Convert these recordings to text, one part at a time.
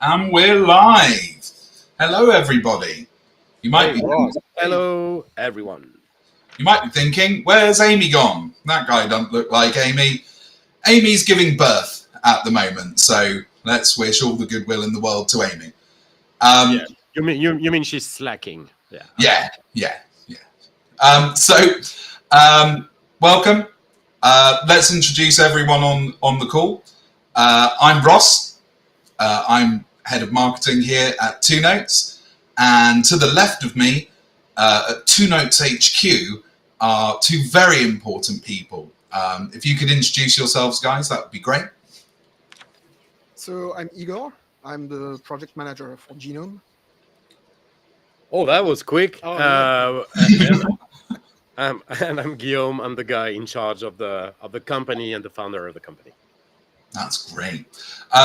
And we're live. Hello, everybody. You might Hello, everyone. You might be thinking, where's Amy gone? That guy doesn't look like Amy. Amy's giving birth at the moment, so let's wish all the goodwill in the world to Amy. Yeah. You mean she's slacking? Yeah. Welcome. Let's introduce everyone on the call. I'm Ross. I'm head of marketing here at Two Notes, and to the left of me at Two Notes HQ are two very important people. If you could introduce yourselves, guys, that would be great. So I'm Igor. I'm the project manager for GENOME. Oh, that was quick. Oh, and I'm Guillaume. I'm the guy in charge of the company and the founder of the company. That's great.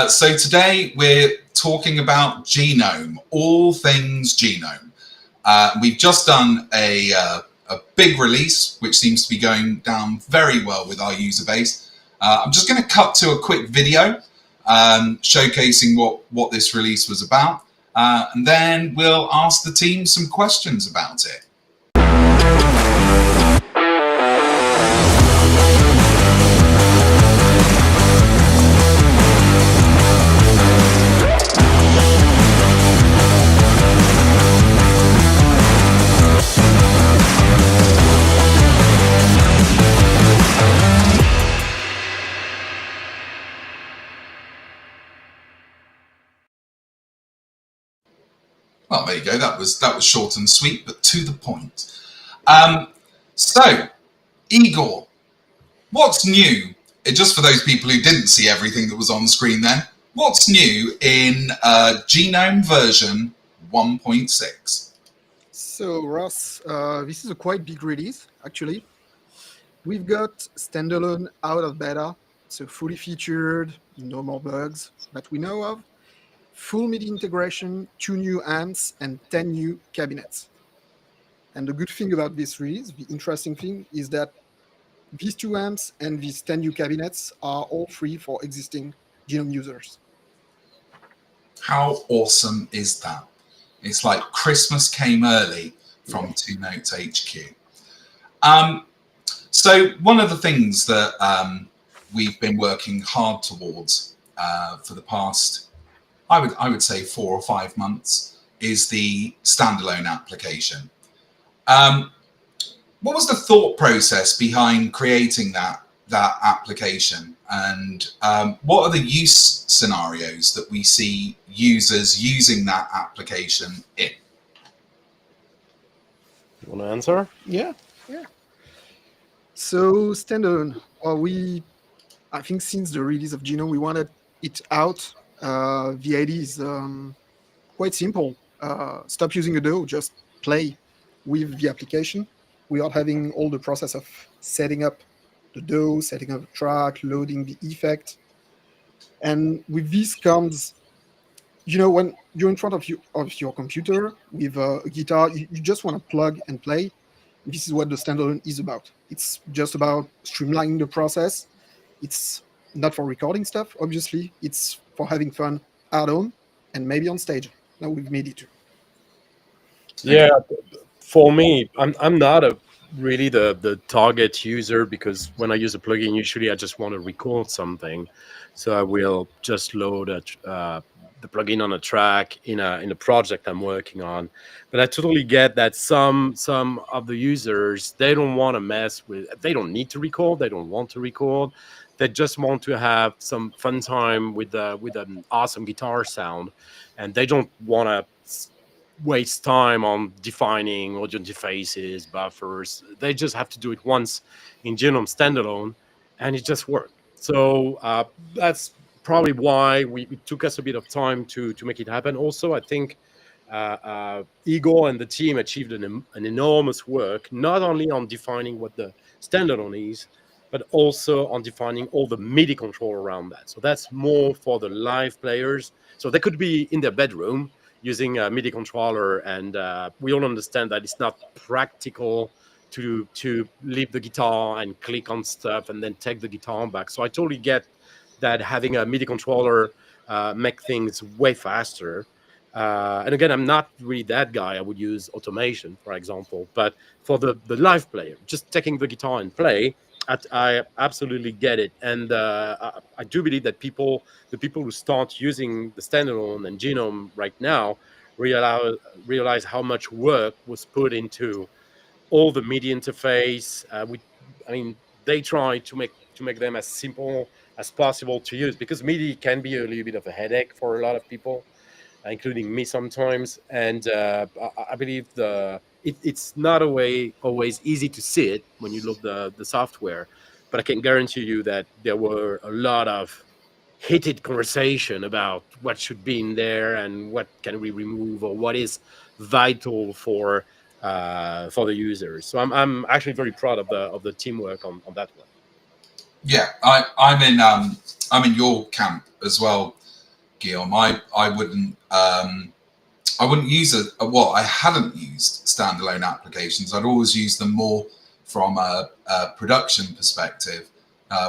So today we're talking about genome, all things genome. We've just done a big release, which seems to be going down very well with our user base. I'm just going to cut to a quick video showcasing what this release was about, and then we'll ask the team some questions about it. Well, there you go. That was short and sweet, but to the point. So, Igor, what's new? Just for those people who didn't see everything that was on screen then, what's new in Genome version 1.6? So Ross, this is a quite big release, actually. We've got standalone out of beta, so fully featured, no more bugs that we know of. Full MIDI integration, 2 new amps, and 10 new cabinets. And the good thing about this release, the interesting thing, is that these 2 amps and these 10 new cabinets are all free for existing Genome users. How awesome is that? It's like Christmas came early from Two Notes HQ. So one of the things that we've been working hard towards for the past, I would say 4 or 5 months, is the standalone application. What was the thought process behind creating that application, and what are the use scenarios that we see users using that application in? You want to answer? Yeah. So standalone, I think since the release of Genome, we wanted it out. The idea is quite simple. Stop using a DAW, just play with the application without having all the process of setting up the DAW, setting up a track, loading the effect. And with this comes, when you're in front of your computer with a guitar, you just want to plug and play. This is what the standalone is about. It's just about streamlining the process. It's not for recording stuff, obviously. It's for having fun at home and maybe on stage. Now we've made it too. Yeah, for me, I'm not really the target user, because when I use a plugin, usually I just want to record something, so I will just load the plugin on a track in a project I'm working on. But I totally get that some of the users, they don't want to mess with, they don't need to record, they don't want to record. They just want to have some fun time with an awesome guitar sound, and they don't want to waste time on defining audio interfaces, buffers. They just have to do it once in Genome standalone, and it just worked. So that's probably why it took us a bit of time to make it happen. Also, I think Igor and the team achieved an enormous work, not only on defining what the standalone is, but also on defining all the MIDI control around that. So that's more for the live players. So they could be in their bedroom using a MIDI controller, and we all understand that it's not practical to leave the guitar and click on stuff and then take the guitar back. So I totally get that having a MIDI controller make things way faster. And again, I'm not really that guy. I would use automation, for example. But for the live player, just taking the guitar and play, I absolutely get it. And I do believe that the people who start using the standalone and Genome right now realize how much work was put into all the MIDI interface. I mean, they try to make them as simple as possible to use, because MIDI can be a little bit of a headache for a lot of people, including me sometimes. And I believe it's not always easy to see it when you load the software, but I can guarantee you that there were a lot of heated conversation about what should be in there and what can we remove, or what is vital for the users. So I'm actually very proud of the teamwork on that one. Yeah, I'm in your camp as well, Guillaume. I wouldn't use I hadn't used standalone applications. I'd always use them more from a production perspective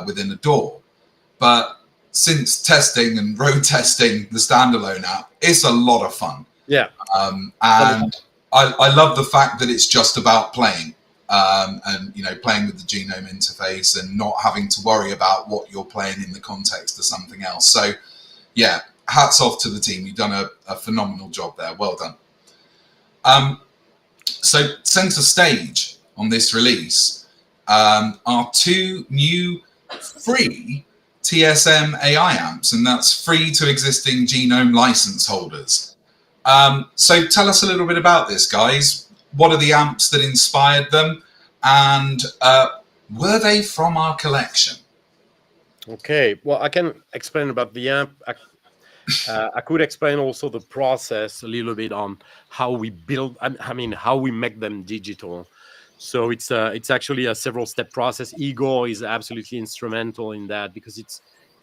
within a DAW. But since testing and road testing the standalone app, it's a lot of fun. Yeah. And I love the fact that it's just about playing, and playing with the Genome interface and not having to worry about what you're playing in the context of something else. So yeah, hats off to the team. You've done a phenomenal job there. Well done. So center stage on this release are two new free TSM AI amps, and that's free to existing Genome license holders. So tell us a little bit about this, guys. What are the amps that inspired them, and were they from our collection? Okay, well, I can explain about the amp. I could explain also the process a little bit on how we build, how we make them digital. So it's actually a several step process. Igor is absolutely instrumental in that, because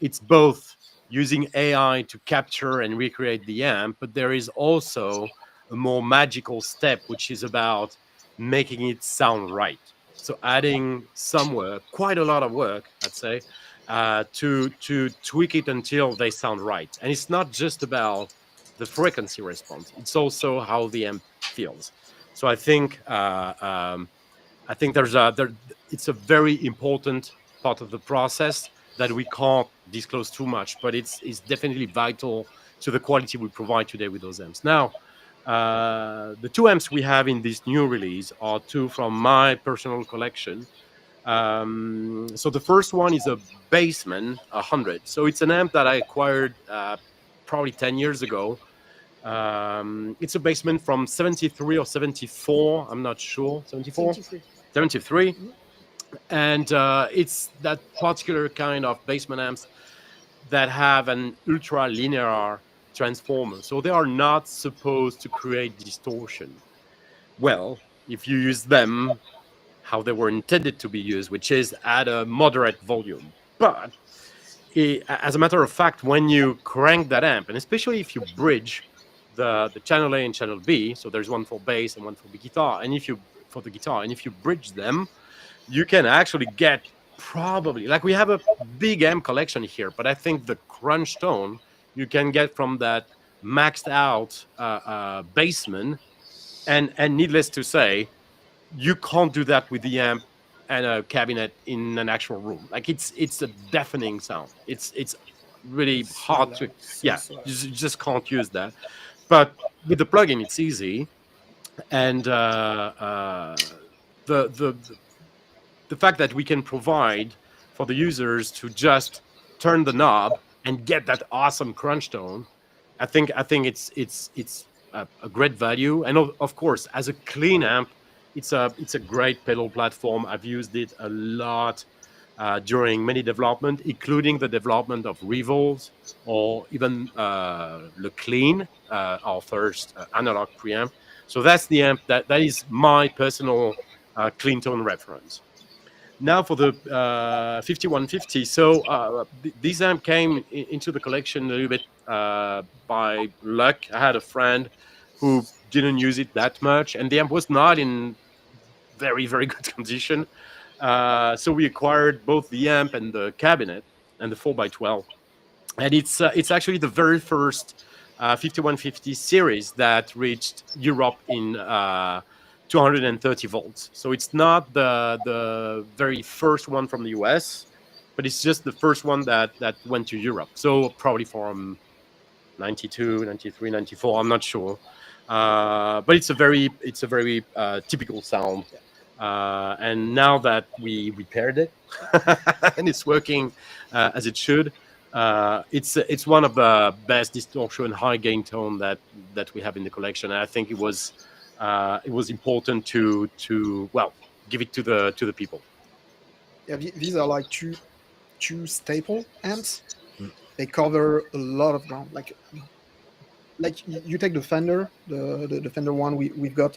it's both using AI to capture and recreate the amp, but there is also a more magical step, which is about making it sound right. So adding some work, quite a lot of work, I'd say, to tweak it until they sound right. And it's not just about the frequency response; it's also how the amp feels. So I think it's a very important part of the process that we can't disclose too much, but it's definitely vital to the quality we provide today with those amps. Now, the two amps we have in this new release are two from my personal collection. So the first one is a Bassman 100. So it's an amp that I acquired probably 10 years ago. It's a Bassman from 73 or 74, I'm not sure. 74? 73. And it's that particular kind of Bassman amps that have an ultra linear transformer. So they are not supposed to create distortion. Well, if you use them how they were intended to be used, which is at a moderate volume. But as a matter of fact, when you crank that amp, and especially if you bridge the channel A and channel B, so there's one for bass and one for the guitar, and if you bridge them, you can actually get probably, like, we have a big amp collection here, but I think the crunch tone you can get from that maxed out Bassman, and needless to say, you can't do that with the amp and a cabinet in an actual room. Like, it's a deafening sound. It's really hard to, yeah, you just can't use that. But with the plugin, it's easy, and the fact that we can provide for the users to just turn the knob and get that awesome crunch tone, I think it's a great value. And of course, as a clean amp, it's a great pedal platform. I've used it a lot during many development, including the development of Revolve or even Le Clean, our first analog preamp. So that's the amp that is my personal clean tone reference. Now for the 5150. So this amp came into the collection a little bit by luck. I had a friend who didn't use it that much, and the amp was not in very, very good condition. So we acquired both the amp and the cabinet and the 4x12. and it's actually the very first 5150 series that reached Europe in 230 volts. So it's not the very first one from the US, but it's just the first one that went to Europe. So probably from 92, 93, 94, I'm not sure. But it's a very typical sound. And now that we repaired it and it's working as it should, it's one of the best distortion high gain tone that we have in the collection. And I think it was important to give it to the people. Yeah, these are like two staple amps. They cover a lot of ground. Like you take the Fender, the Fender one we've got,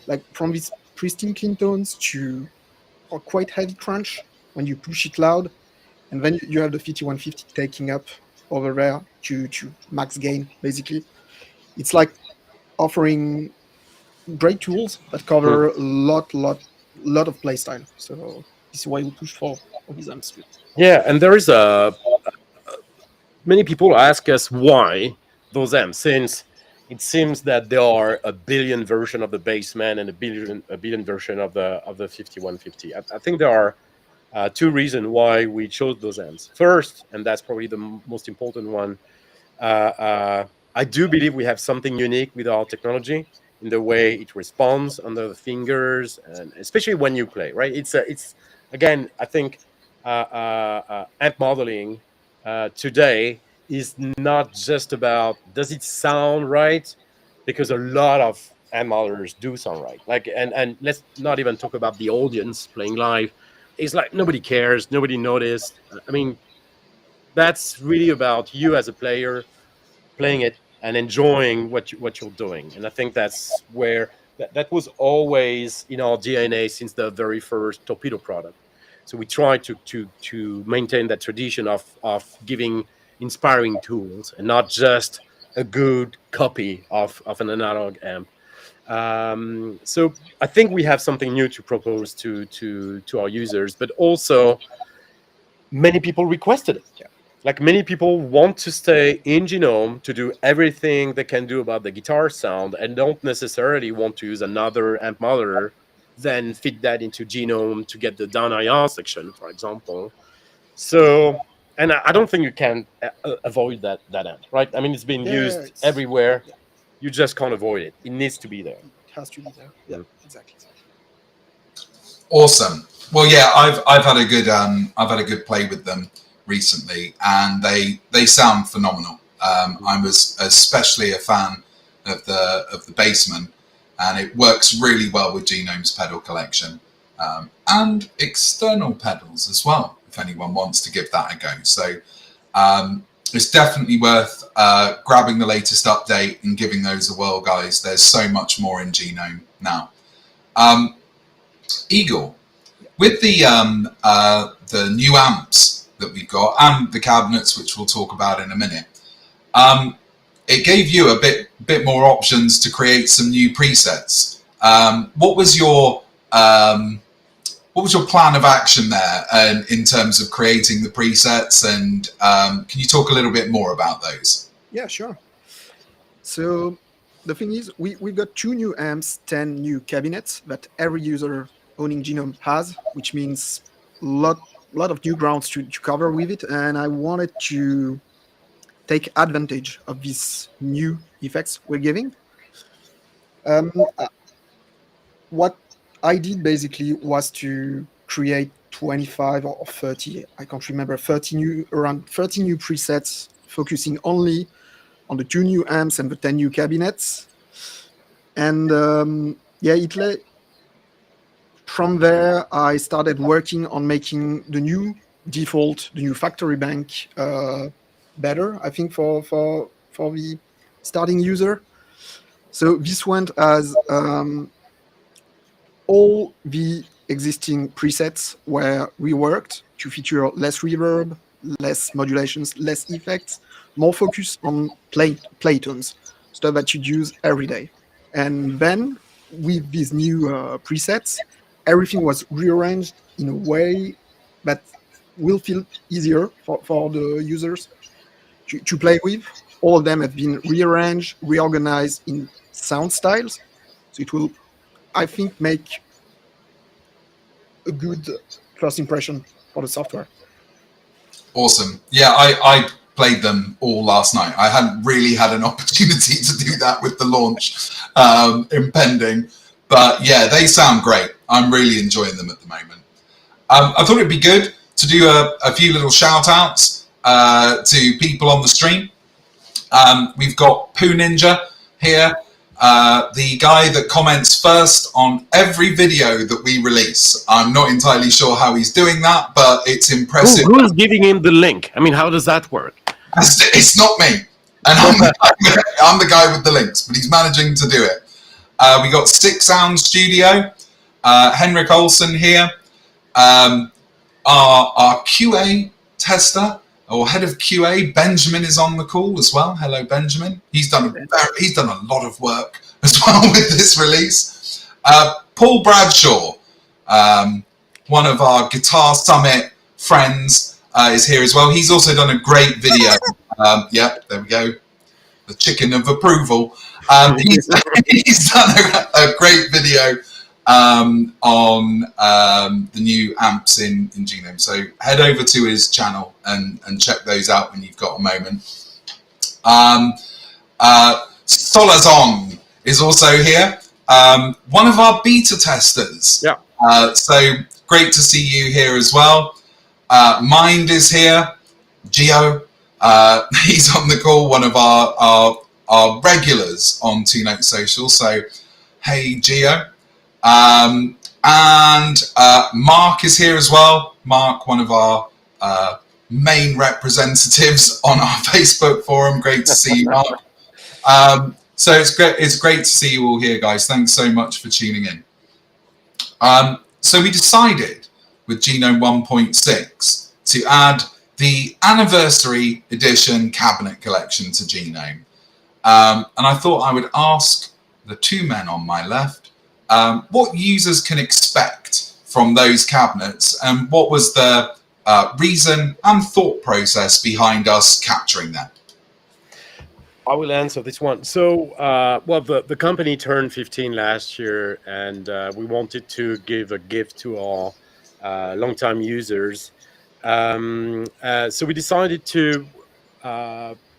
like from these pristine clean tones to a quite heavy crunch when you push it loud, and then you have the 5150 taking up over there to max gain. Basically, it's like offering great tools that cover a lot of play style. So this is why we push for these amps too. Yeah, and there is many people ask us why those amps, since it seems that there are a billion version of the Bassman and a billion version of the 5150. I think there are two reasons why we chose those amps. First, and that's probably the most important one, I do believe we have something unique with our technology in the way it responds under the fingers, and especially when you play, right? It's again, I think amp modeling today is not just about does it sound right, because a lot of amp modelers do sound right. Like, and let's not even talk about the audience playing live. It's like nobody cares, nobody noticed. I mean, that's really about you as a player playing it and enjoying what you're doing. And I think that's where that was always in our DNA since the very first Torpedo product. So we try to maintain that tradition of giving inspiring tools and not just a good copy of an analog amp. So I think we have something new to propose to our users, but also many people requested it. Yeah. Like, many people want to stay in Genome to do everything they can do about the guitar sound and don't necessarily want to use another amp modeler, then fit that into Genome to get the down IR section, for example. So, and I don't think you can avoid that amp, right? I mean, it's been used everywhere. Yeah. You just can't avoid it. It needs to be there. It has to be there. Yeah, exactly. Awesome. Well, yeah, I've had a good play with them recently, and they sound phenomenal. I was especially a fan of the Bassman, and it works really well with Genome's pedal collection, and external pedals as well, if anyone wants to give that a go. So it's definitely worth grabbing the latest update and giving those a whirl, guys. There's so much more in Genome now. Igor, with the new amps that we've got and the cabinets, which we'll talk about in a minute, it gave you a bit more options to create some new presets. What was your plan of action there, in terms of creating the presets, and can you talk a little bit more about those? Yeah, sure. So the thing is, we got 2 new amps, 10 new cabinets that every user owning Genome has, which means a lot of new grounds to cover with it, and I wanted to take advantage of these new effects we're giving. What I did basically was to create 25 or 30, I can't remember, around 30 new presets, focusing only on the 2 new amps and the 10 new cabinets. And from there, I started working on making the new default, the new factory bank better, I think, for the starting user. So this went as all the existing presets were reworked to feature less reverb, less modulations, less effects, more focus on play tones, stuff that you'd use every day. And then with these new presets, everything was rearranged in a way that will feel easier for the users. to play with. All of them have been rearranged, reorganized in sound styles. So it will, I think, make a good first impression for the software. Awesome. Yeah, I played them all last night. I hadn't really had an opportunity to do that with the launch impending. But yeah, they sound great. I'm really enjoying them at the moment. I thought it'd be good to do a few little shout outs to people on the stream. We've got Poo Ninja here, the guy that comments first on every video that we release. I'm not entirely sure how he's doing that, but it's impressive. Who is giving him the link? I mean, how does that work? It's not me, and I'm the guy with the links, but he's managing to do it. We got Six Sound Studio, Henrik Olsen here, our QA tester or head of QA, Benjamin, is on the call as well. Hello, Benjamin. He's done a lot of work as well with this release. Paul Bradshaw, one of our Guitar Summit friends, is here as well. He's also done a great video. Yeah, there we go. The chicken of approval. He's done a great video on the new amps in Genome. So head over to his channel and check those out when you've got a moment. Solazon is also here, one of our beta testers. Yeah. So great to see you here as well. Mind is here. Gio, he's on the call, one of our regulars on Two Note Social. So hey, Gio. And Mark is here as well. Mark, one of our main representatives on our Facebook forum. Great to see you, Mark. So it's great to see you all here, guys. Thanks so much for tuning in. So we decided with Genome 1.6 to add the anniversary edition cabinet collection to Genome. And I thought I would ask the two men on my left what users can expect from those cabinets, and what was the reason and thought process behind us capturing them. I will answer this one. So, well, the company turned 15 last year, and we wanted to give a gift to our longtime users. So we decided to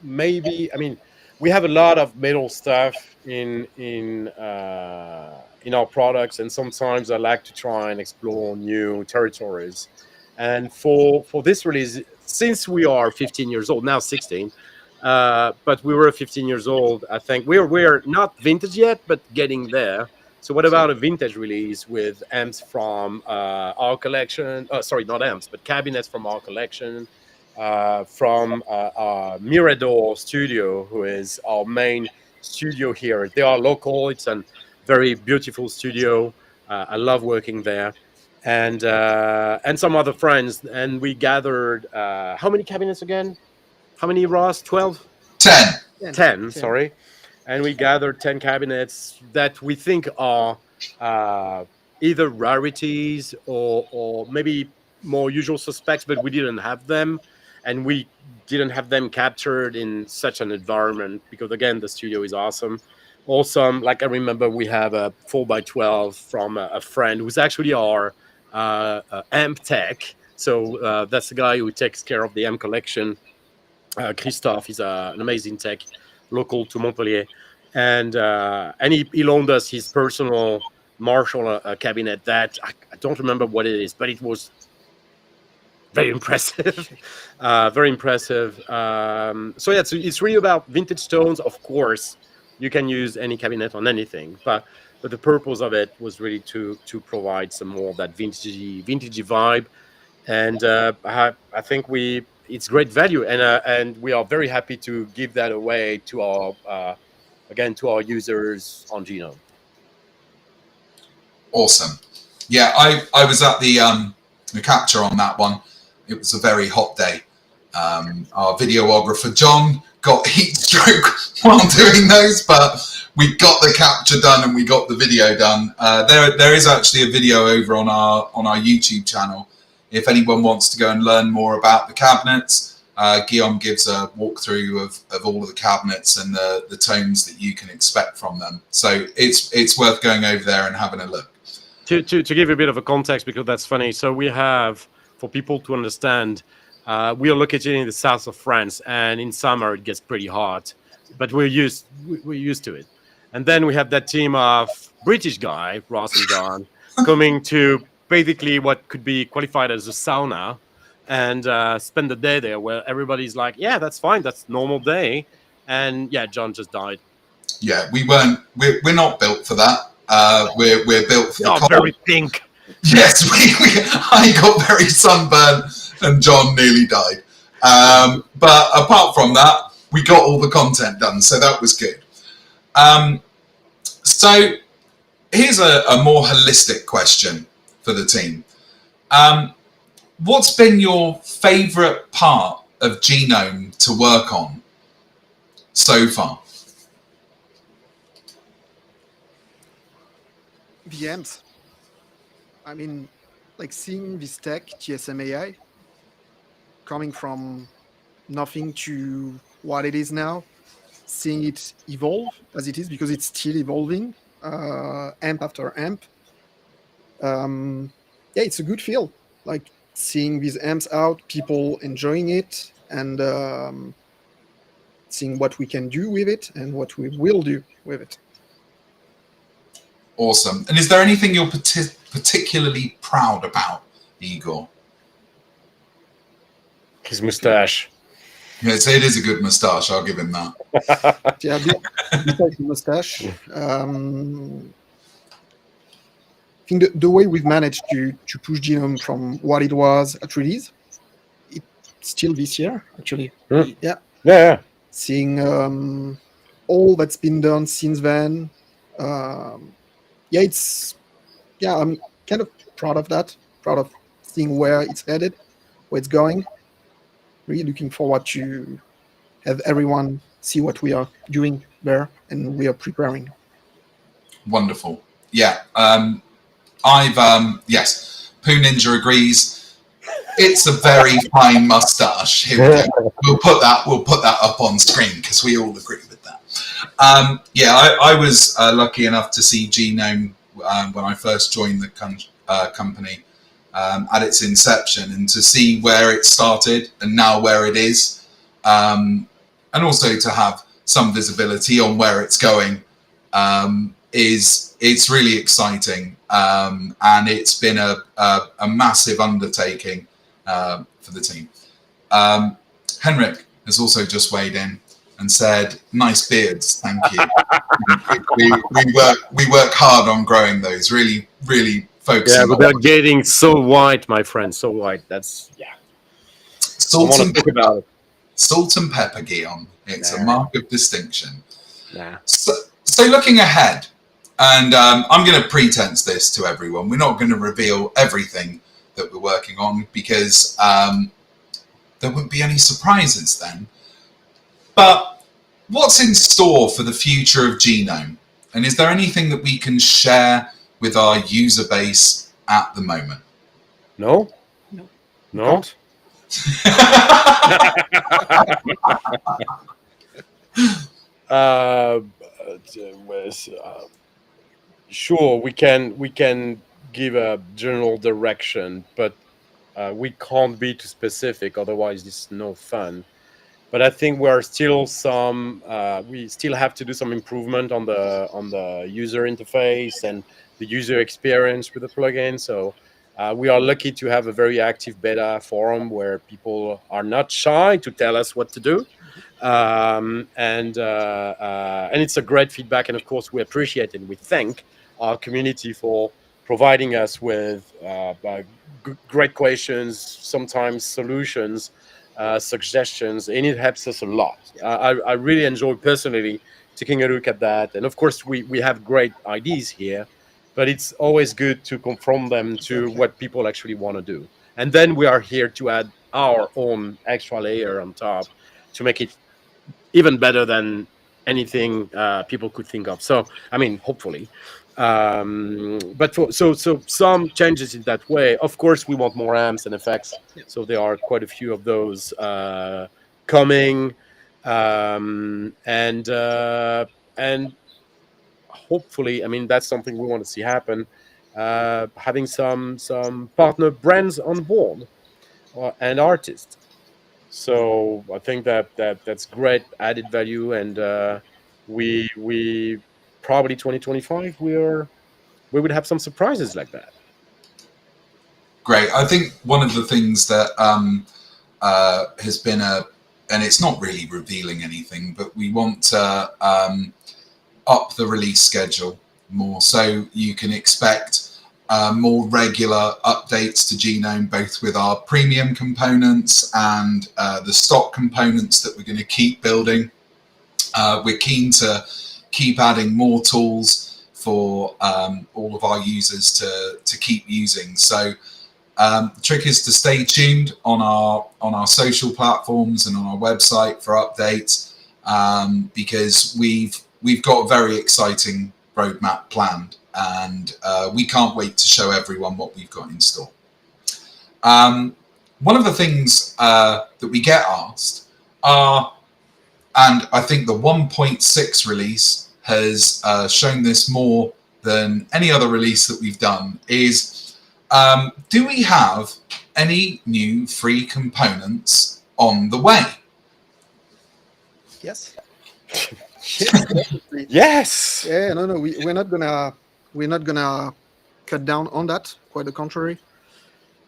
maybe, I mean, we have a lot of metal stuff in our products, and sometimes I like to try and explore new territories. And for this release, since we are 15 years old, now 16, but we were 15 years old, I think we're not vintage yet, but getting there. So what about a vintage release with amps from our collection? Sorry, not amps, but cabinets from our collection, from our Mirador studio, who is our main studio here. They are local. It's a very beautiful studio. I love working there. And some other friends. And we gathered, how many cabinets again? How many, Ross? 12? 10, sorry. And we gathered 10 cabinets that we think are either rarities or maybe more usual suspects, but we didn't have them. And we didn't have them captured in such an environment because, again, the studio is awesome. Awesome. Like I remember we have a 4x12 from a friend who's actually our amp tech. So that's the guy who takes care of the amp collection. Christophe is an amazing tech, local to Montpellier. And he loaned us his personal Marshall cabinet that I don't remember what it is, but it was very impressive. Very impressive. So yeah, it's really about vintage tones. Of course, you can use any cabinet on anything, but the purpose of it was really to provide some more of that vintagey vibe. And I think it's great value, and we are very happy to give that away to our to our users on Genome. Awesome. Yeah, I was at the capture on that one. It was a very hot day. Our videographer John got heat stroke while doing those, but we got the capture done and we got the video done. There is actually a video over on our YouTube channel if anyone wants to go and learn more about the cabinets. Guillaume gives a walkthrough of all of the cabinets and the tones that you can expect from them. So it's worth going over there and having a look. To give a bit of a context, because that's funny. So we have, for people to understand, we are located in the south of France, and in summer it gets pretty hot, but we're used to it. And then we have that team of British guy, Ross and John, coming to basically what could be qualified as a sauna, and spend the day there, where everybody's like, yeah, that's fine, that's normal day. And yeah, John just died. Yeah, we're not built for that. We're built for the cold. Very pink. Yes, I got very sunburned and John nearly died. But apart from that, we got all the content done, so that was good. So here's a more holistic question for the team. What's been your favorite part of Genome to work on so far? VMs. I mean, like seeing this tech, TSM AI, coming from nothing to what it is now, seeing it evolve as it is, because it's still evolving, amp after amp. Yeah, it's a good feel. Like seeing these amps out, people enjoying it, and seeing what we can do with it and what we will do with it. Awesome. And is there anything you're particularly proud about, Igor? His mustache. Yes, it is a good mustache. I'll give him that. Yeah, besides the mustache, I think the way we've managed to push Genome from what it was at release, it's still this year, actually. Yeah. Seeing all that's been done since then. I'm kind of proud of that, proud of seeing where it's headed, where it's going. Really looking forward to have everyone see what we are doing there and we are preparing. Wonderful. Yeah. Yes, Poo Ninja agrees. It's a very fine mustache. Here we go. We'll put that up on screen because we all agree with that. I was lucky enough to see Genome when I first joined the company at its inception, and to see where it started and now where it is, and also to have some visibility on where it's going, it's really exciting, and it's been a massive undertaking for the team. Henrik has also just weighed in and said, "Nice beards, thank you." we work hard on growing those. Really focusing. Yeah, but they're getting so white, my friend, so white. That's Salt and pepper. About it. Salt and pepper, Guillaume. It's a mark of distinction. Yeah. So looking ahead, and I'm going to pretense this to everyone. We're not going to reveal everything that we're working on, because there wouldn't be any surprises then. But what's in store for the future of Genome? And is there anything that we can share with our user base at the moment? No. Sure, we can give a general direction, but we can't be too specific, otherwise it's no fun. But I think we still have to do some improvement on the user interface and the user experience with the plugin. So we are lucky to have a very active beta forum where people are not shy to tell us what to do, and it's a great feedback. And of course, we appreciate and we thank our community for providing us with great questions, sometimes solutions, suggestions, and it helps us a lot. I really enjoy personally taking a look at that. And of course, we have great ideas here, but it's always good to confront them to what people actually want to do. And then we are here to add our own extra layer on top to make it even better than anything people could think of. So, I mean, hopefully. But so some changes in that way. Of course, we want more amps and effects, so there are quite a few of those coming, and hopefully, I mean, that's something we want to see happen. Having some partner brands on board and artists. So I think that's great added value, and we probably 2025 we would have some surprises like that. Great. I think one of the things that has been and it's not really revealing anything, but we want to up the release schedule more, so you can expect more regular updates to Genome, both with our premium components and the stock components that we're going to keep building. We're keen to keep adding more tools for all of our users to keep using. So the trick is to stay tuned on our social platforms and on our website for updates, because we've got a very exciting roadmap planned, and we can't wait to show everyone what we've got in store. One of the things that we get asked are, and I think the 1.6 release has shown this more than any other release that we've done, is do we have any new free components on the way? Yes. Yes. Yeah. No. We're not gonna cut down on that. Quite the contrary.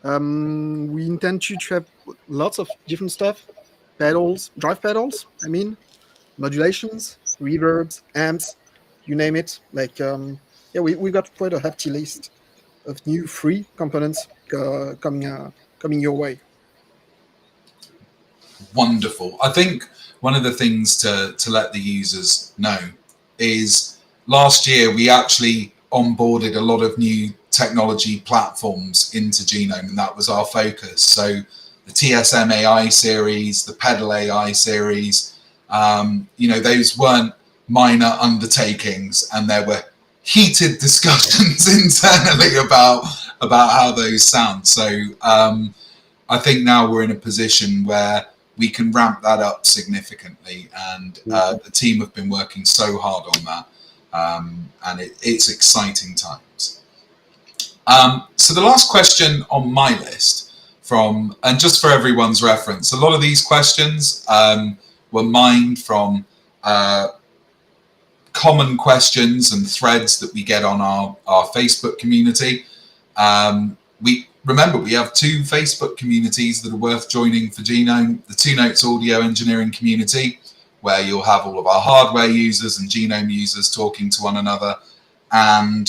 We intend to have lots of different stuff. Pedals, drive pedals. I mean, modulations, reverbs, amps, you name it. Like, yeah, we got quite a hefty list of new free components coming your way. Wonderful. I think one of the things to let the users know is last year we actually onboarded a lot of new technology platforms into Genome, and that was our focus. So the TSM AI series, the Pedal AI series, those weren't minor undertakings, and there were heated discussions internally about how those sound. So I think now we're in a position where we can ramp that up significantly, and the team have been working so hard on that, and it's exciting times. So the last question on my list, and just for everyone's reference, a lot of these questions were mined from common questions and threads that we get on our Facebook community. Remember, we have two Facebook communities that are worth joining for Genome: the Two Notes Audio Engineering community, where you'll have all of our hardware users and Genome users talking to one another, and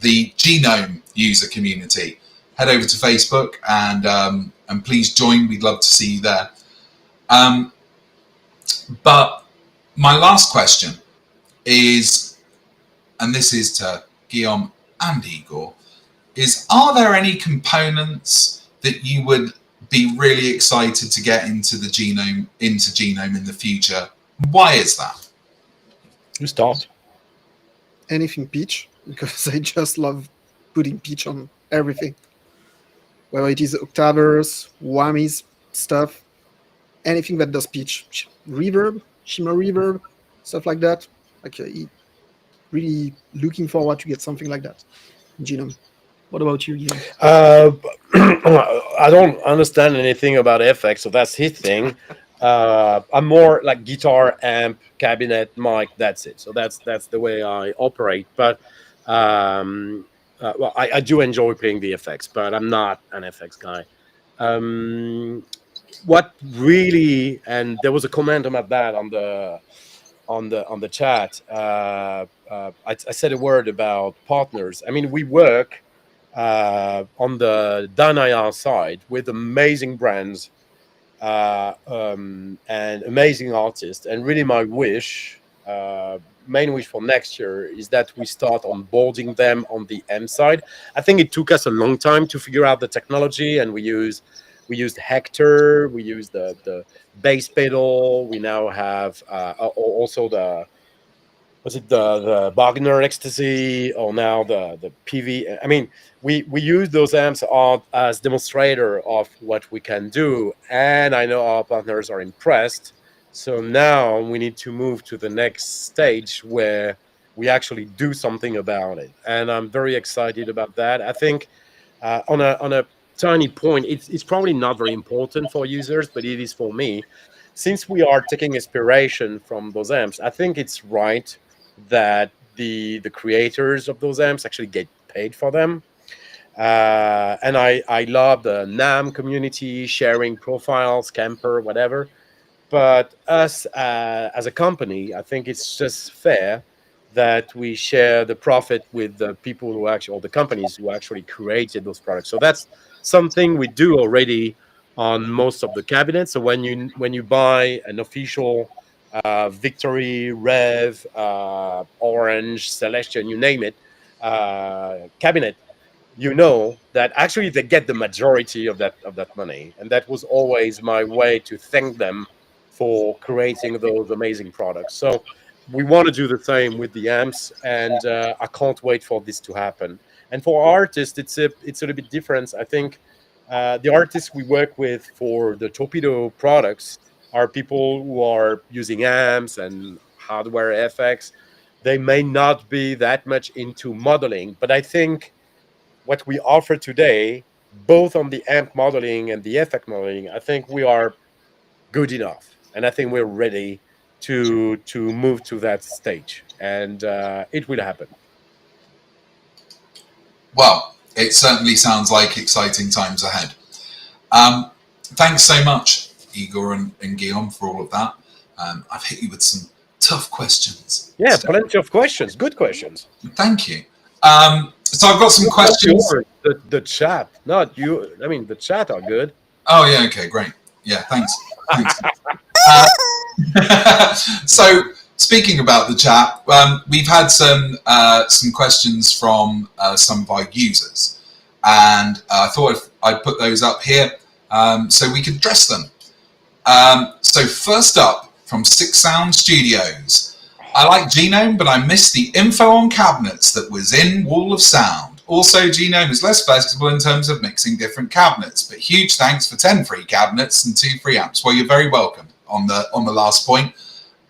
the Genome user community. Head over to Facebook and please join. We'd love to see you there. But my last question is, and this is to Guillaume and Igor, is, are there any components that you would be really excited to get into Genome in the future? Why is that? You start. Anything pitch, because I just love putting pitch on everything. Whether it is octavers, whammies, stuff, anything that does pitch, reverb, shimmer reverb, stuff like that. Like, really looking forward to get something like that in Genome. What about you, Guillaume? I don't understand anything about FX, so that's his thing. I'm more like guitar, amp, cabinet, mic. That's it. So that's the way I operate. But well, I do enjoy playing the FX, but I'm not an FX guy. What really, and there was a comment about that on the chat. I said a word about partners. I mean, we work on the DAN side with amazing brands and amazing artists, and really my main wish for next year is that we start onboarding them on the M side. I think it took us a long time to figure out the technology, and we used Hector, we used the bass pedal, we now have also was it the Wagner Ecstasy, or now the PV? I mean, we use those amps as demonstrator of what we can do, and I know our partners are impressed. So now we need to move to the next stage where we actually do something about it, and I'm very excited about that. I think on a tiny point, it's probably not very important for users, but it is for me. Since we are taking inspiration from those amps, I think it's right that the creators of those amps actually get paid for them. And I love the NAM community sharing profiles, camper, whatever. But us as a company, I think it's just fair that we share the profit with the people who actually, or the companies who actually created those products. So that's something we do already on most of the cabinets. So when you buy an official Victory, Rev, Orange, Celestion, you name it, cabinet, you know that actually they get the majority of that money, and that was always my way to thank them for creating those amazing products. So we want to do the same with the amps, and I can't wait for this to happen. And for artists, it's a little bit different. I think the artists we work with for the Torpedo products are people who are using amps and hardware FX. They may not be that much into modeling, but I think what we offer today, both on the amp modeling and the effect modeling, I think we are good enough, and I think we're ready to move to that stage, and it will happen. Well, it certainly sounds like exciting times ahead. Thanks so much, Igor and Guillaume, for all of that. I've hit you with some tough questions. Yeah, plenty of questions, good questions. Thank you. So I've got some questions. The chat, not you. I mean, the chat are good. Oh yeah, okay, great. Yeah, thanks. So speaking about the chat, we've had some questions from some of our users, and I thought I'd put those up here so we could address them. So first up, from Six Sound Studios. I like GENOME, but I missed the info on cabinets that was in Wall of Sound. Also, GENOME is less flexible in terms of mixing different cabinets, but huge thanks for 10 free cabinets and 2 free amps. Well, you're very welcome on the last point.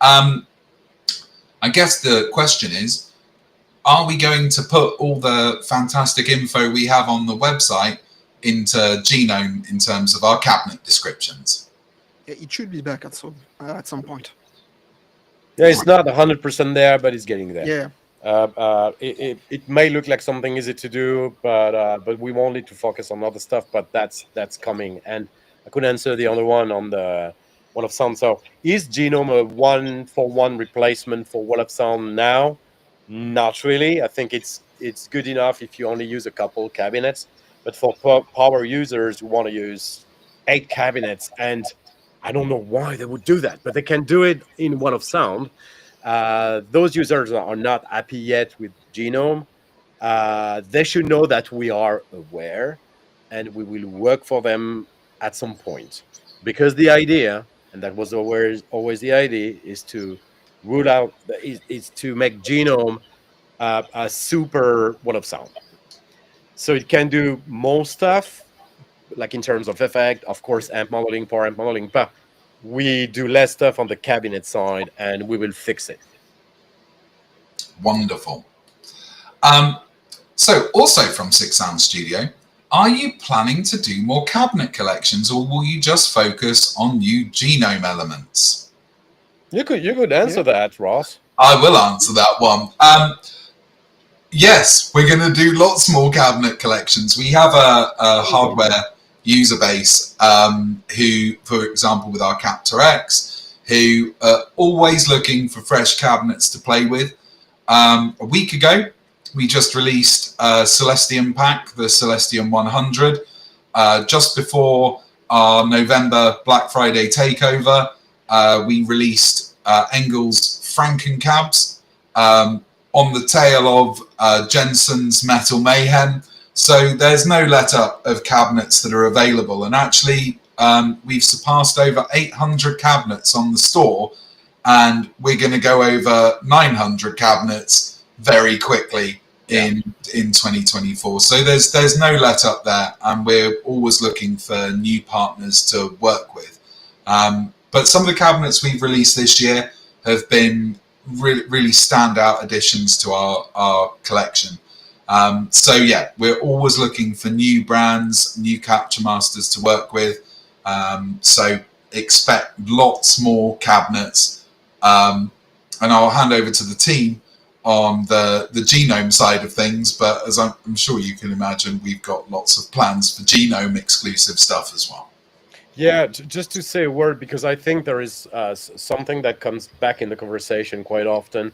I guess the question is, are we going to put all the fantastic info we have on the website into GENOME in terms of our cabinet descriptions? Yeah, it should be back at some point. Yeah, it's not 100% there, but it's getting there. Yeah. It may look like something easy to do, but we want it to focus on other stuff. But that's coming. And I could answer the other one on the Wall of Sound. So is GENOME a 1-for-1 replacement for Wall of Sound now? Not really. I think it's good enough if you only use a couple cabinets. But for power users who want to use 8 cabinets, and I don't know why they would do that, but they can do it in Wall of Sound. Those users are not happy yet with GENOME. They should know that we are aware, and we will work for them at some point. Because the idea, and that was always the idea, is to rule out, is to make GENOME a super Wall of Sound. So it can do more stuff, like in terms of effect, of course, amp modeling, power amp modeling, but we do less stuff on the cabinet side, and we will fix it. Wonderful. So also from Six Sound Studio, are you planning to do more cabinet collections, or will you just focus on new GENOME elements? You could answer that, Ross. I will answer that one. Yes, we're going to do lots more cabinet collections. We have a hardware user base who, for example, with our Captor X, who are always looking for fresh cabinets to play with. A week ago, we just released a Celestion pack, the Celestion 100. Just before our November Black Friday takeover, we released Engel's Frankencabs on the tail of Jensen's Metal Mayhem. So there's no letup of cabinets that are available. And actually, we've surpassed over 800 cabinets on the store. and we're going to go over 900 cabinets very quickly in 2024. So there's no let up there, and we're always looking for new partners to work with. But some of the cabinets we've released this year have been really standout additions to our collection. So yeah, we're always looking for new brands, new capture masters to work with. So expect lots more cabinets. And I'll hand over to the team on the genome side of things. But as I'm sure you can imagine, we've got lots of plans for genome exclusive stuff as well. Yeah, just to say a word, because I think there is something that comes back in the conversation quite often.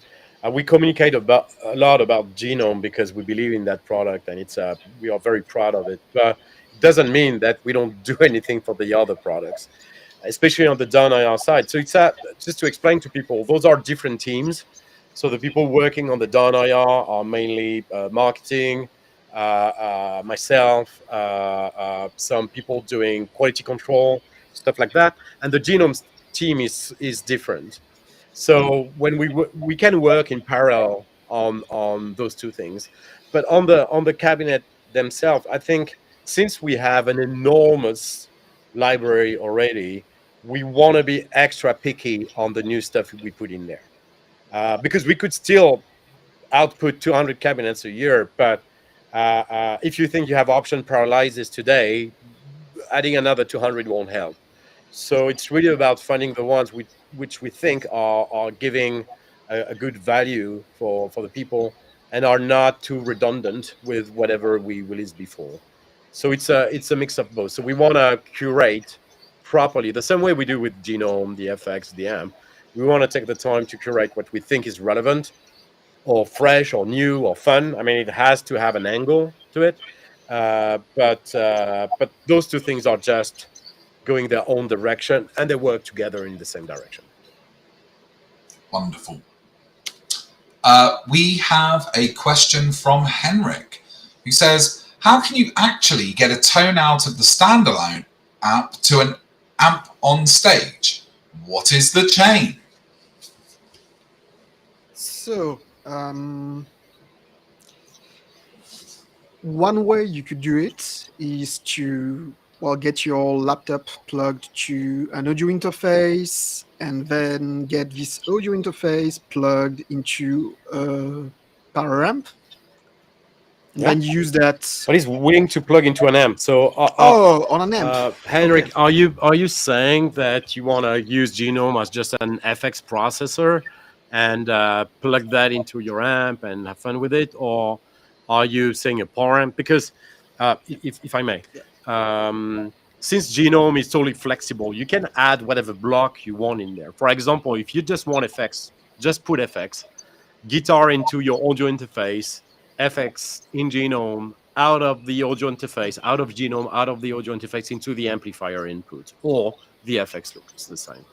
We communicate a lot about genome because we believe in that product, and we are very proud of it. But it doesn't mean that we don't do anything for the other products, especially on the down IR side. So it's just to explain to people, those are different teams. So the people working on the down IR are mainly marketing, myself, some people doing quality control, stuff like that, and the genomes team is different. So when we can work in parallel on those two things, but on the cabinet themselves, I think since we have an enormous library already, we want to be extra picky on the new stuff we put in there, because we could still output 200 cabinets a year, but if you think you have option paralysis today, adding another 200 won't help. So it's really about finding the ones which we think are giving a good value for the people and are not too redundant with whatever we released before. So it's a mix of both. So we want to curate properly, the same way we do with Genome, the FX, the AMP. We want to take the time to curate what we think is relevant or fresh or new or fun. I mean, it has to have an angle to it. But those two things are just going their own direction, and they work together in the same direction. Wonderful. We have a question from Henrik, who says, how can you actually get a tone out of the standalone app to an amp on stage? What is the chain? So, one way you could do it is to, well, get your laptop plugged to an audio interface and then get this audio interface plugged into a power amp. And then use that. But he's willing to plug into an amp. So on an amp. Henrik, Okay. are you saying that you want to use Genome as just an FX processor and plug that into your amp and have fun with it, or are you saying a power amp? Because if I may, since Genome is totally flexible, you can add whatever block you want in there. For example, if you just want FX, just put FX, guitar into your audio interface, FX in Genome, out of the audio interface, out of Genome, out of the audio interface into the amplifier input, or the FX loop. It's the same.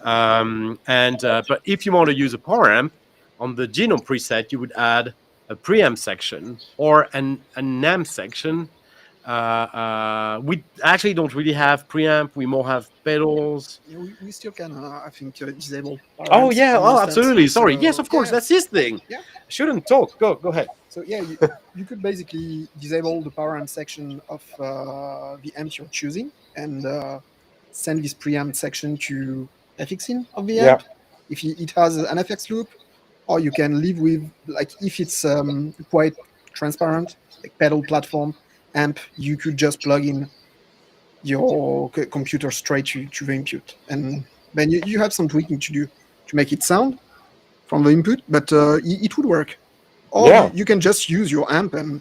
But if you want to use a power amp, on the Genome preset, you would add a preamp section or an amp section. We actually don't really have preamp. We more have pedals. Yeah, we still can, I think, disable power Oh amps yeah, on oh instance. absolutely. Sorry. So, Yes, of course. yeah. That's his thing. Yeah. Shouldn't talk. Go ahead. So yeah, you could basically disable the power amp section of the amp you're choosing and send this preamp section to FXin of the amp if it has an FX loop, or you can live with, like, if it's quite transparent, like pedal platform amp, you could just plug in your computer straight to the input, and then you have some tweaking to do to make it sound from the input, but it would work. Or you can just use your amp and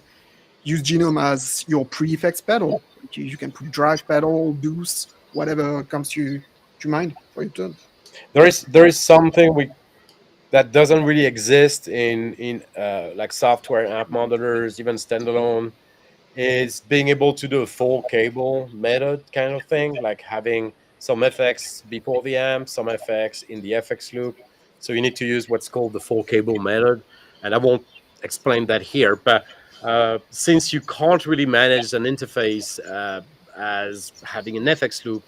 use Genome as your pre-effects pedal. You can put drive pedal, boost, whatever comes to mind for your turn. There is something that doesn't really exist in like software app monitors, even standalone, is being able to do a full cable method kind of thing, like having some FX before the amp, some FX in the FX loop. So you need to use what's called the full cable method. And I won't explain that here, but since you can't really manage an interface as having an FX loop,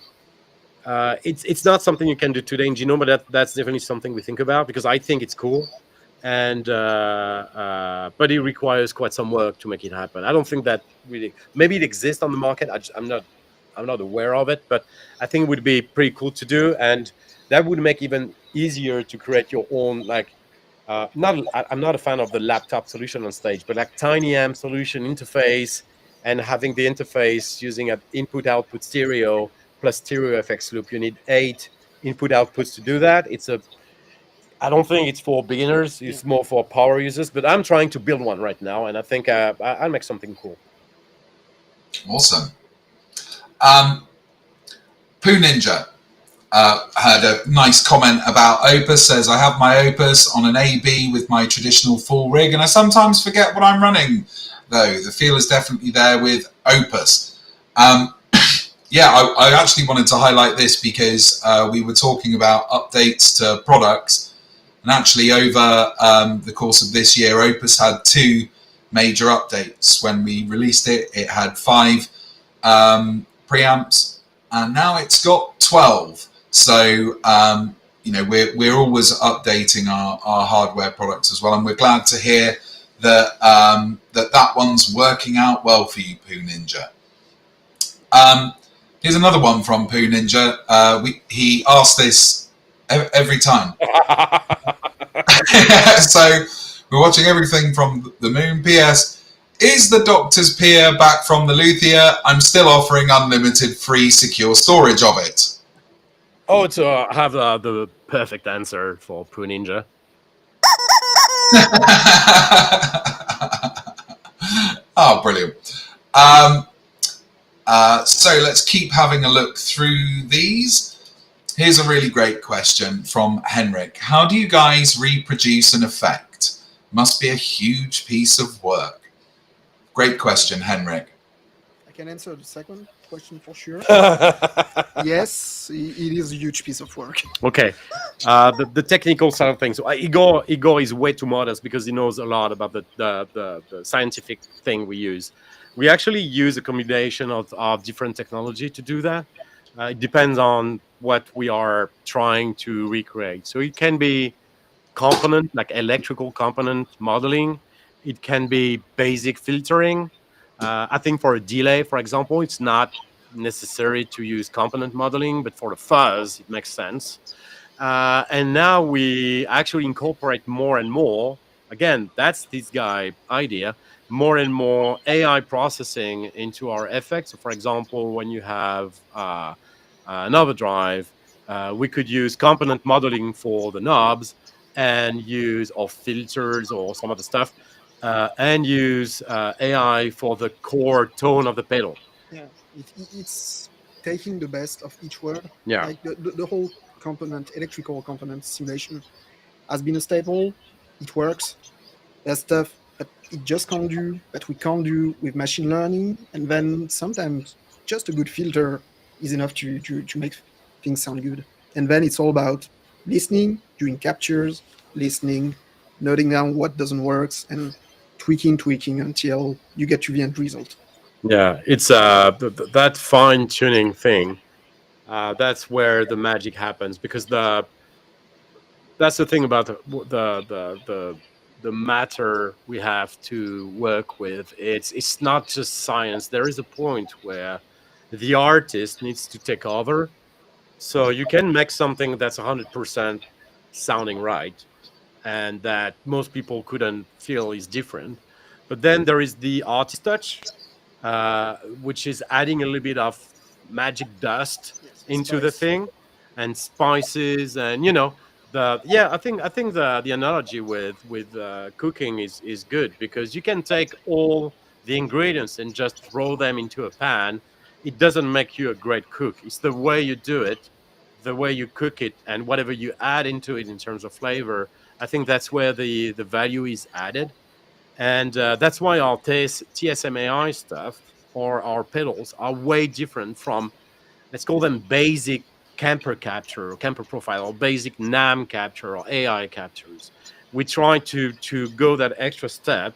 It's not something you can do today in Genome, but that's definitely something we think about, because I think it's cool, and but it requires quite some work to make it happen. I don't think that really, maybe it exists on the market. I'm not aware of it, but I think it would be pretty cool to do, and that would make even easier to create your own, like, I'm not a fan of the laptop solution on stage, but like tiny amp solution interface, and having the interface using an input output stereo plus stereo FX loop. You need 8 input outputs to do that. I don't think it's for beginners. It's more for power users, but I'm trying to build one right now, and I think I'll make something cool. Awesome. Poo Ninja had a nice comment about Opus. Says, I have my Opus on an AB with my traditional full rig, and I sometimes forget what I'm running, though. The feel is definitely there with Opus. Yeah, I actually wanted to highlight this because we were talking about updates to products, and actually over the course of this year, Opus had 2 major updates. When we released it, it had 5 preamps, and now it's got 12. So you know, we're always updating our hardware products as well, and we're glad to hear that that one's working out well for you, Poo Ninja. Here's another one from Poo Ninja. He asks this every time. So we're watching everything from the moon. PS, is the Doctor's Pille back from the Luthia? I'm still offering unlimited free secure storage of it. Oh, to have the perfect answer for Poo Ninja. Oh, brilliant. So let's keep having a look through these. Here's a really great question from Henrik. How do you guys reproduce an effect? Must be a huge piece of work. Great question, Henrik. I can answer the second question for sure. Yes, it is a huge piece of work. Okay, the technical side of things. So Igor is way too modest because he knows a lot about the scientific thing we use. We actually use a combination of different technology to do that. It depends on what we are trying to recreate. So it can be component, like electrical component modeling. It can be basic filtering. I think for a delay, for example, it's not necessary to use component modeling, but for the fuzz, it makes sense. And now we actually incorporate more and more. Again, that's this guy idea. More and more AI processing into our effects. So, for example, when you have an overdrive, we could use component modeling for the knobs and use or filters or some other stuff, and use AI for the core tone of the pedal. Yeah, it's taking the best of each word. Yeah. Like the whole component, electrical component simulation has been a staple. It works. There's stuff that it just can't do, that we can't do with machine learning. And then sometimes just a good filter is enough to make things sound good. And then it's all about listening, doing captures, listening, noting down what doesn't work, and tweaking until you get to the end result. Yeah, it's that fine tuning thing. That's where the magic happens, because that's the thing about the matter we have to work with. It's not just science. There is a point where the artist needs to take over. So you can make something that's 100% sounding right, and that most people couldn't feel is different. But then there is the artist touch, which is adding a little bit of magic dust into the thing, and spices, and I think the analogy with cooking is good, because you can take all the ingredients and just throw them into a pan. It doesn't make you a great cook. It's the way you do it, the way you cook it, and whatever you add into it in terms of flavor. I think that's where the value is added. And that's why our TSMAI stuff or our pedals are way different from, let's call them basic camper capture or camper profile, or basic NAM capture or AI captures. We try to go that extra step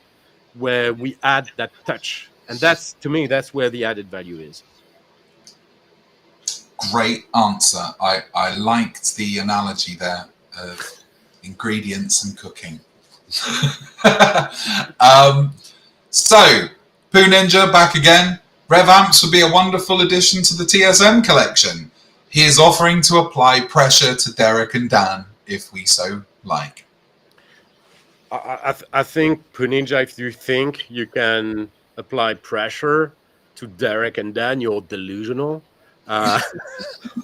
where we add that touch. And that's, to me, that's where the added value is. great answer. I liked the analogy there of ingredients and cooking. So, Poo Ninja back again. Rev amps would be a wonderful addition to the TSM collection. He is offering to apply pressure to Derek and Dan if we so like. I think, Poo Ninja, if you think you can apply pressure to Derek and Dan, you're delusional.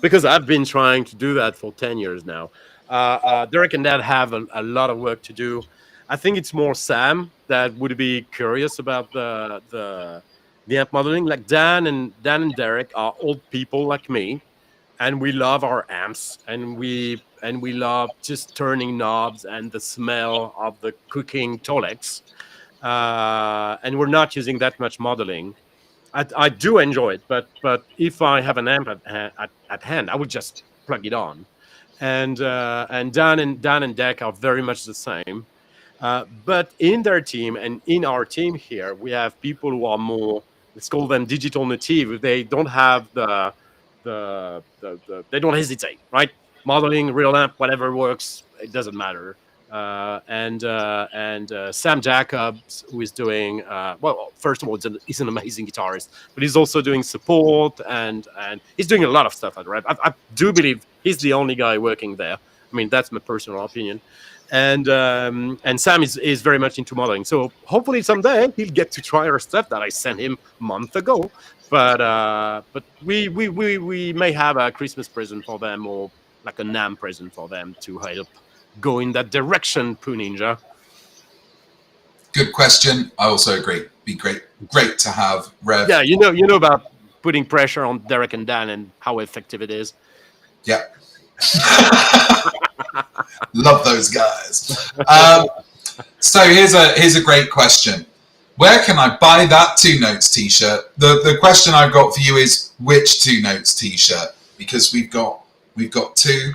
Because I've been trying to do that for 10 years now. Derek and Dan have a lot of work to do. I think it's more Sam that would be curious about the amp modeling. Like Dan and Derek are old people like me, and we love our amps, and we love just turning knobs and the smell of the cooking Tolex. And we're not using that much modeling. I do enjoy it, but if I have an amp at hand, I would just plug it on. And Dan and Deck are very much the same. But in their team and in our team here, we have people who are more, let's call them digital native. They don't have they don't hesitate, right? Modeling, real amp, whatever works, it doesn't matter. And Sam Jacobs, who is doing well, first of all, he's an amazing guitarist, but he's also doing support and he's doing a lot of stuff at Rev. I do believe he's the only guy working there. I mean, that's my personal opinion. And Sam is very much into modeling, so hopefully someday he'll get to try our stuff that I sent him a month ago. But we may have a Christmas present for them, or like a NAMM present for them to help go in that direction, Poo Ninja. Good question. I also agree. Be great to have Rev. Yeah, you know about putting pressure on Derek and Dan and how effective it is. Yeah. Love those guys. So here's a great question. Where can I buy that Two Notes t-shirt? The question I've got for you is which Two Notes t-shirt, because we've got two.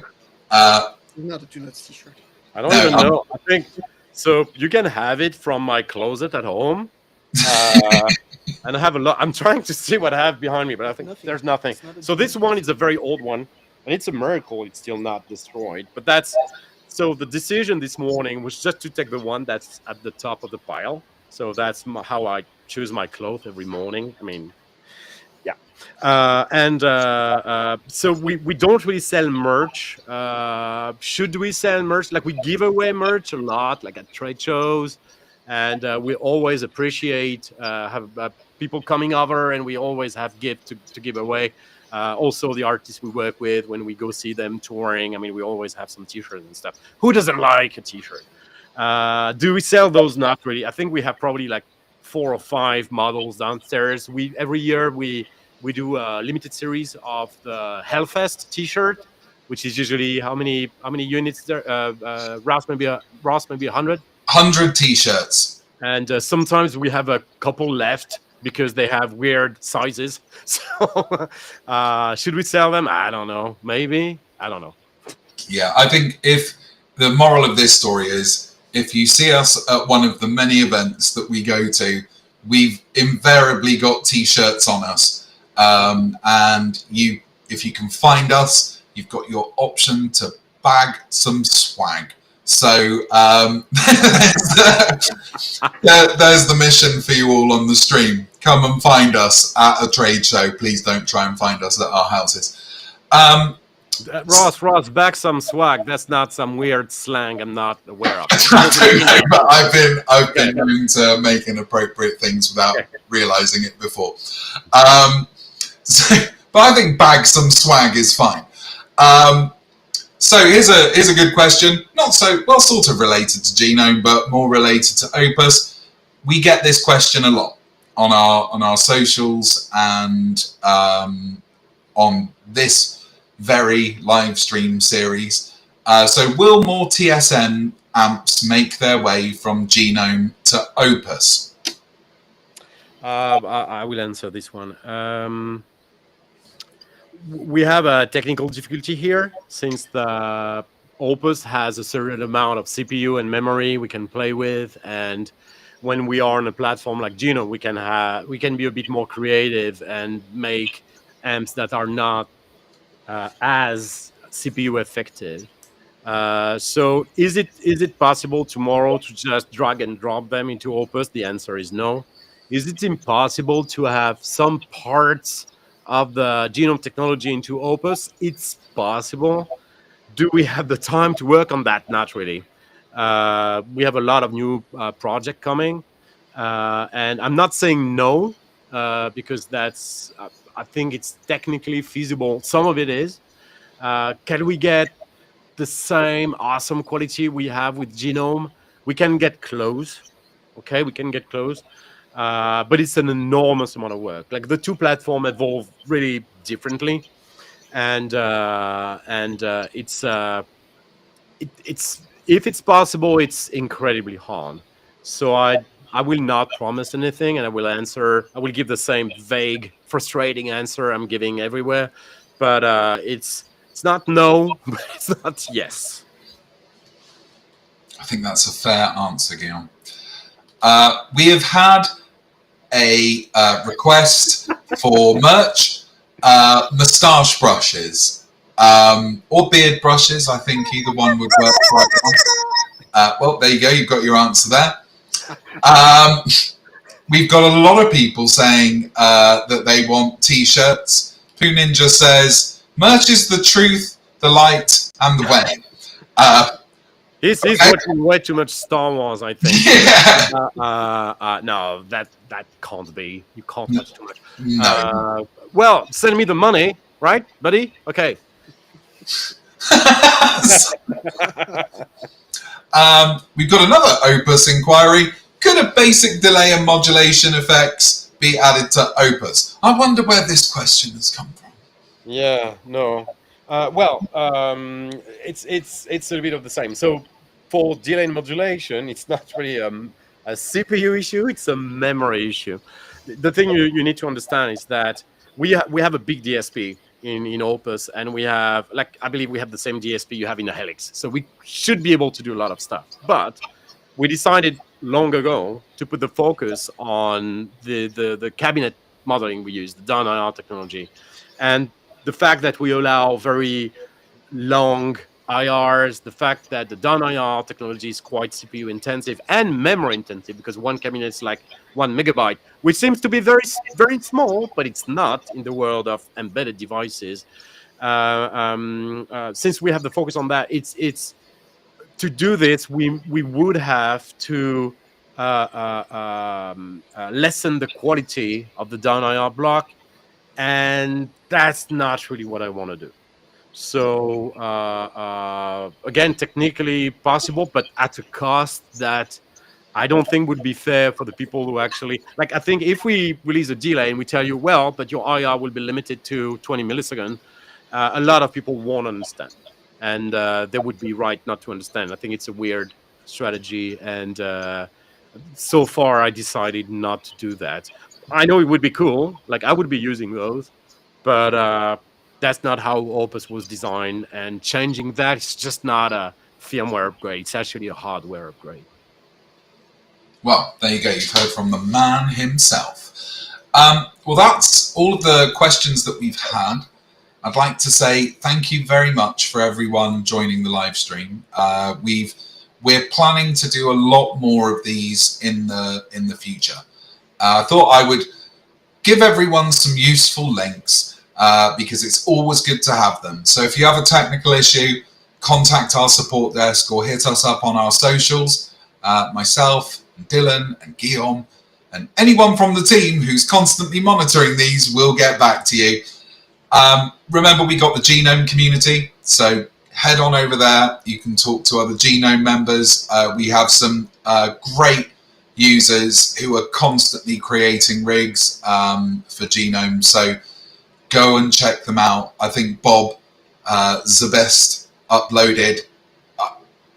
Not a Two Notes t-shirt. I don't even know. I think so. You can have it from my closet at home, and I have a lot. I'm trying to see what I have behind me, but I think there's nothing. So this one is a very old one, and it's a miracle it's still not destroyed. But that's so. The decision this morning was just to take the one that's at the top of the pile. So that's how I choose my clothes every morning. I mean, yeah. So we don't really sell merch. Should we sell merch? Like, we give away merch a lot, like at trade shows, and we always appreciate have people coming over, and we always have gifts to give away. Also, the artists we work with, when we go see them touring, I mean, we always have some t-shirts and stuff. Who doesn't like a t-shirt? Do we sell those? Not really. I think we have probably like 4 or 5 models downstairs. Every year we do a limited series of the Hellfest t-shirt, which is usually how many units there? Ross, maybe 100. 100 t-shirts. And sometimes we have a couple left because they have weird sizes. So should we sell them? I don't know. Maybe. I don't know. Yeah, I think if the moral of this story is, if you see us at one of the many events that we go to, we've invariably got t-shirts on us. And if you can find us, you've got your option to bag some swag. So there's the mission for you all on the stream. Come and find us at a trade show. Please don't try and find us at our houses. Ross, back some swag. That's not some weird slang I'm not aware of. I don't know, but I've been known to make inappropriate things without realizing it before. But I think bag some swag is fine. So here's a good question. Not so well, sort of related to Genome, but more related to Opus. We get this question a lot on our socials and on this very live stream series. So will more TSM amps make their way from Genome to Opus? I will answer this one. We have a technical difficulty here, since the Opus has a certain amount of CPU and memory we can play with, and when we are on a platform like Genome, we can be a bit more creative and make amps that are not as CPU effective. So is it possible tomorrow to just drag and drop them into Opus? The answer is no. Is it impossible to have some parts of the genome technology into Opus? It's possible. Do we have the time to work on that? Not really. We have a lot of new project coming, and I'm not saying no because that's I think it's technically feasible. Some of it is. Can we get the same awesome quality we have with Genome? We can get close. Okay, we can get close. But it's an enormous amount of work. Like the two platforms evolve really differently, and it's if it's possible, it's incredibly hard. So I will not promise anything, and I will give the same vague, frustrating answer I'm giving everywhere. But it's not no, but it's not yes. I think that's a fair answer, Guillaume. We have had a request for merch, moustache brushes, or beard brushes. I think either one would work quite well. Well, there you go. You've got your answer there. We've got a lot of people saying that they want T-shirts. Poo Ninja says, merch is the truth, the light, and the way. He's watching way too much Star Wars, I think. Yeah. No, that can't be. You can't watch too much. No. Well, send me the money, right, buddy? Okay. We've got another Opus inquiry. Could a basic delay and modulation effects be added to Opus? I wonder where this question has come from. Yeah, no. It's a little bit of the same. So for delay and modulation, it's not really a CPU issue, it's a memory issue. The thing you need to understand is that we have a big DSP in Opus, and we have, like, I believe we have the same DSP you have in the Helix. So we should be able to do a lot of stuff. But we decided long ago to put the focus on the cabinet modeling we use, the down-IR technology. And the fact that we allow very long IRs, the fact that the down-IR technology is quite CPU intensive and memory intensive, because one cabinet is like 1 megabyte, which seems to be very, very small, but it's not in the world of embedded devices. Since we have the focus on that, it's to do this, we would have to lessen the quality of the down-IR block, and that's not really what I want to do. So again, technically possible, but at a cost that I don't think would be fair for the people who actually, like, I think if we release a delay and we tell you, well, but your IR will be limited to 20 milliseconds, a lot of people won't understand. And they would be right not to understand. I think it's a weird strategy. And so far, I decided not to do that. I know it would be cool. Like, I would be using those. But that's not how Opus was designed. And changing that is just not a firmware upgrade. It's actually a hardware upgrade. Well, there you go. You've heard from the man himself. Well, that's all of the questions that we've had. I'd like to say thank you very much for everyone joining the live stream. We're planning to do a lot more of these in the future. I thought I would give everyone some useful links because it's always good to have them. So if you have a technical issue, contact our support desk or hit us up on our socials. Myself, and Dylan, and Guillaume, and anyone from the team who's constantly monitoring these will get back to you. Remember, we got the Genome community, so head on over there. You can talk to other Genome members. We have some great users who are constantly creating rigs for Genome, so go and check them out. I think Bob Zabest uploaded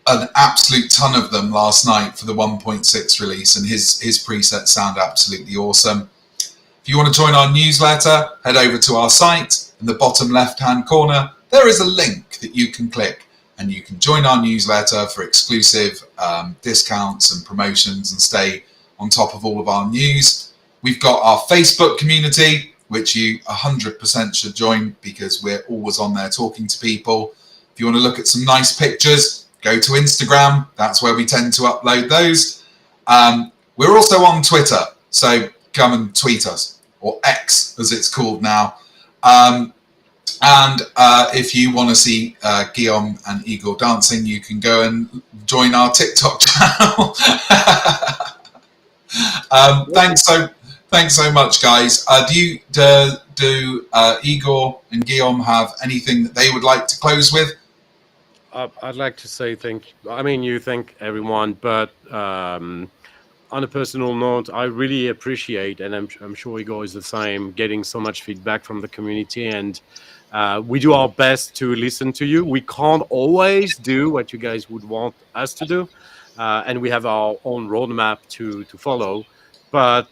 an absolute ton of them last night for the 1.6 release, and his presets sound absolutely awesome. If you want to join our newsletter, head over to our site. In the bottom left-hand corner, there is a link that you can click, and you can join our newsletter for exclusive discounts and promotions and stay on top of all of our news. We've got our Facebook community, which you 100% should join because we're always on there talking to people. If you want to look at some nice pictures, go to Instagram. That's where we tend to upload those. We're also on Twitter, so come and tweet us, or X as it's called now. And if you want to see Guillaume and Igor dancing, you can go and join our TikTok channel. Thanks so much, guys. Do Igor and Guillaume have anything that they would like to close with? I'd like to say you thank everyone, but on a personal note, I really appreciate, and I'm sure Igor is the same, getting so much feedback from the community, and we do our best to listen to you. We can't always do what you guys would want us to do, and we have our own roadmap to follow, but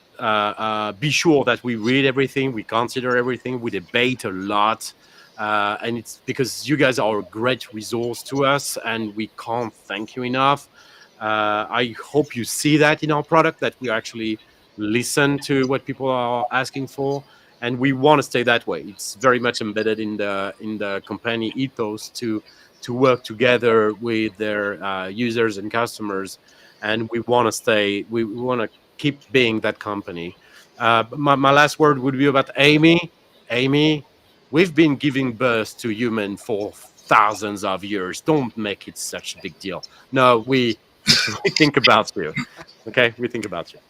be sure that we read everything, we consider everything, we debate a lot, and it's because you guys are a great resource to us, and we can't thank you enough. I hope you see that in our product, that we actually listen to what people are asking for, and we want to stay that way. It's very much embedded in the company ethos to work together with their users and customers, and we want to keep being that company. My last word would be about Amy. Amy, we've been giving birth to humans for thousands of years. Don't make it such a big deal. No, we think about you. Okay, we think about you.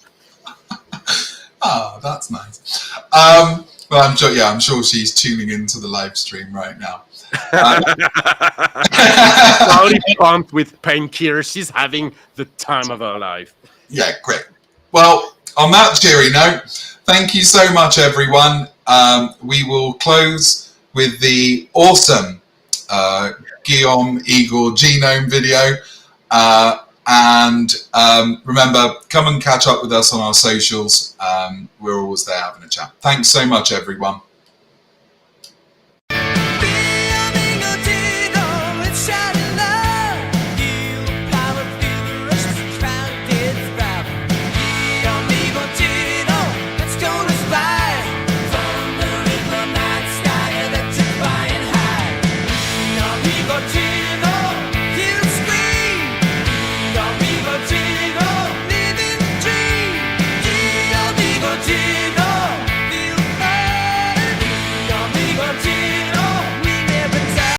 Oh, that's nice. Well, I'm sure she's tuning into the live stream right now. Probably pumped with painkillers. She's having the time of her life. Yeah, great. Well, on that cheery note, thank you so much, everyone. We will close with the awesome Guillaume Igor genome video. And remember, come and catch up with us on our socials. We're always there having a chat. Thanks so much, everyone.